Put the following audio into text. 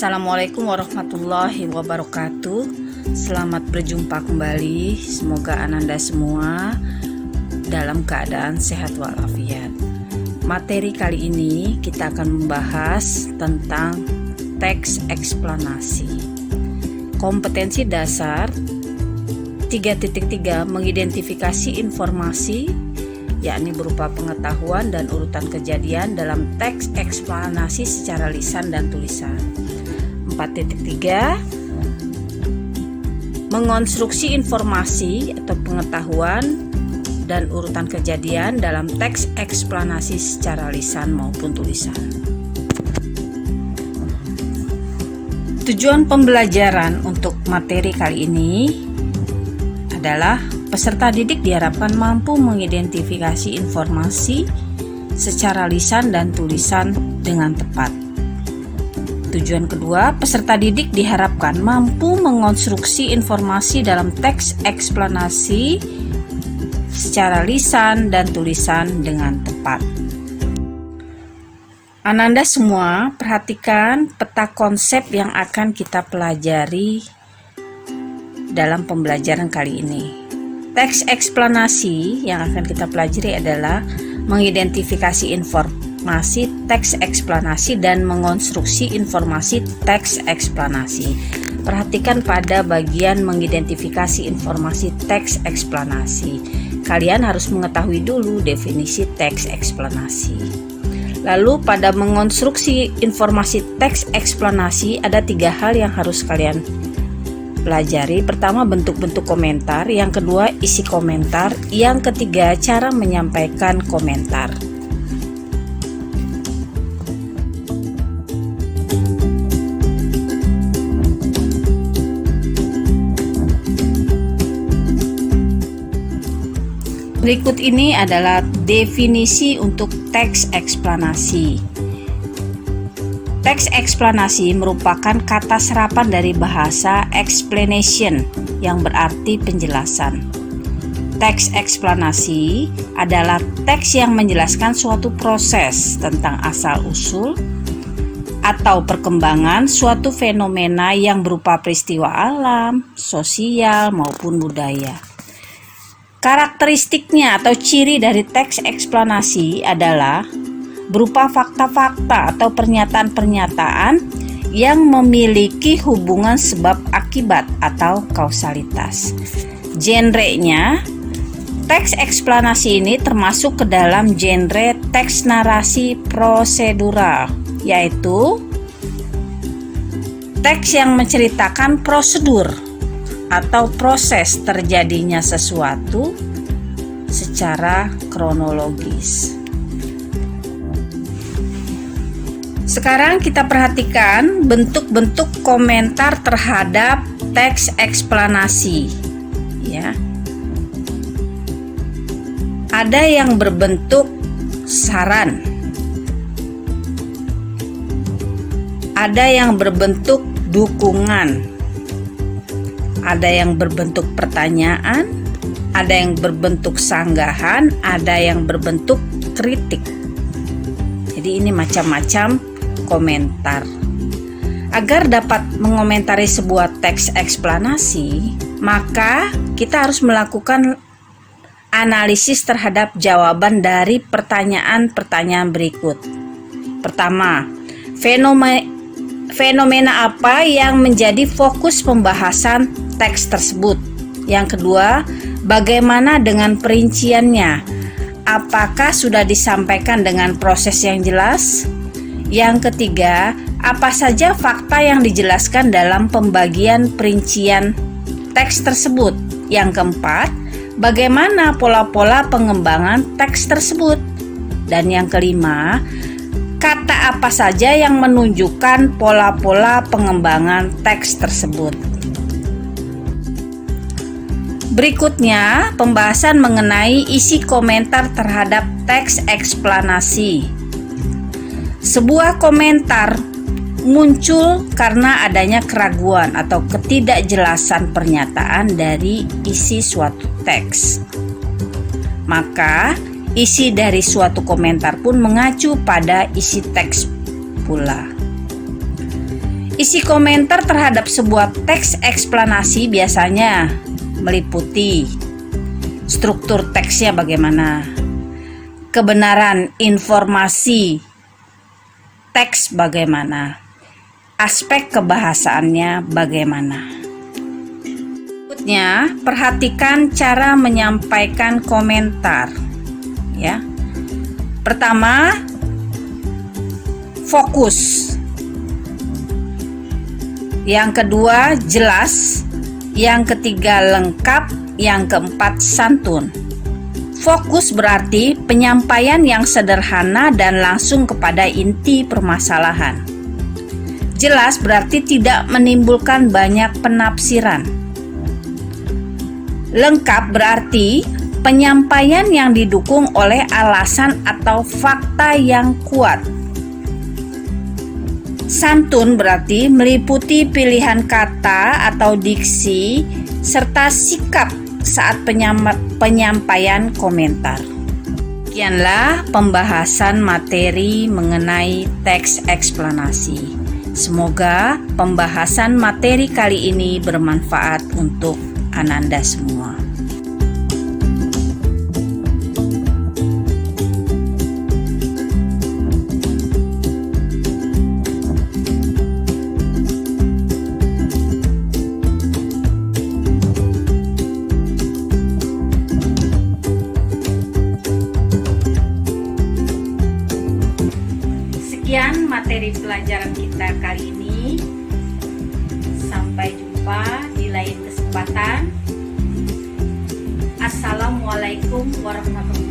Assalamualaikum warahmatullahi wabarakatuh. Selamat berjumpa kembali. Semoga Ananda semua dalam keadaan sehat walafiat. Materi kali ini kita akan membahas tentang teks eksplanasi. Kompetensi dasar 3.3 mengidentifikasi informasi, yakni berupa pengetahuan dan urutan kejadian dalam teks eksplanasi secara lisan dan tulisan. 4.3 mengonstruksi informasi atau pengetahuan dan urutan kejadian dalam teks eksplanasi secara lisan maupun tulisan. Tujuan pembelajaran untuk materi kali ini adalah peserta didik diharapkan mampu mengidentifikasi informasi secara lisan dan tulisan dengan tepat. Tujuan kedua, peserta didik diharapkan mampu mengonstruksi informasi dalam teks eksplanasi secara lisan dan tulisan dengan tepat. Ananda semua perhatikan peta konsep yang akan kita pelajari dalam pembelajaran kali ini. Teks eksplanasi yang akan kita pelajari adalah mengidentifikasi informasi teks eksplanasi dan mengonstruksi informasi teks eksplanasi. Perhatikan pada bagian mengidentifikasi informasi teks eksplanasi. Kalian harus mengetahui dulu definisi teks eksplanasi. Lalu pada mengonstruksi informasi teks eksplanasi ada 3 hal yang harus kalian pelajari. Pertama, bentuk-bentuk komentar. Yang kedua, isi komentar. Yang ketiga, cara menyampaikan komentar. Berikut ini adalah definisi untuk teks eksplanasi. Teks eksplanasi merupakan kata serapan dari bahasa explanation yang berarti penjelasan. Teks eksplanasi adalah teks yang menjelaskan suatu proses tentang asal-usul atau perkembangan suatu fenomena yang berupa peristiwa alam, sosial, maupun budaya. Karakteristiknya atau ciri dari teks eksplanasi adalah berupa fakta-fakta atau pernyataan-pernyataan yang memiliki hubungan sebab akibat atau kausalitas. Genrenya, teks eksplanasi ini termasuk ke dalam genre teks narasi prosedural, yaitu teks yang menceritakan prosedur atau proses terjadinya sesuatu secara kronologis. Sekarang kita perhatikan bentuk-bentuk komentar terhadap teks eksplanasi, ya. Ada yang berbentuk saran, ada yang berbentuk dukungan, ada yang berbentuk pertanyaan, ada yang berbentuk sanggahan, ada yang berbentuk kritik. Jadi ini macam-macam komentar. Agar dapat mengomentari sebuah teks eksplanasi, maka kita harus melakukan analisis terhadap jawaban dari pertanyaan-pertanyaan berikut. Pertama, fenomena apa yang menjadi fokus pembahasan teks tersebut? Yang kedua, bagaimana dengan perinciannya? Apakah sudah disampaikan dengan proses yang jelas? Yang ketiga, apa saja fakta yang dijelaskan dalam pembagian perincian teks tersebut? Yang keempat, bagaimana pola-pola pengembangan teks tersebut? Dan yang kelima, kata apa saja yang menunjukkan pola-pola pengembangan teks tersebut. Berikutnya, pembahasan mengenai isi komentar terhadap teks eksplanasi. Sebuah komentar muncul karena adanya keraguan atau ketidakjelasan pernyataan dari isi suatu teks. Maka, isi dari suatu komentar pun mengacu pada isi teks pula. Isi komentar terhadap sebuah teks eksplanasi biasanya meliputi struktur teksnya bagaimana, kebenaran informasi teks bagaimana, aspek kebahasaannya bagaimana. Berikutnya, perhatikan cara menyampaikan komentar. Ya. Pertama, fokus. Yang kedua, jelas. Yang ketiga, lengkap. Yang keempat, santun. Fokus berarti penyampaian yang sederhana dan langsung kepada inti permasalahan. Jelas berarti tidak menimbulkan banyak penafsiran. Lengkap berarti penyampaian yang didukung oleh alasan atau fakta yang kuat. Santun berarti meliputi pilihan kata atau diksi serta sikap saat penyampaian komentar. Sekianlah pembahasan materi mengenai teks eksplanasi. Semoga pembahasan materi kali ini bermanfaat untuk Ananda semua. Sekian materi pelajaran kita kali ini. Sampai jumpa di lain kesempatan. Assalamualaikum warahmatullahi wabarakatuh.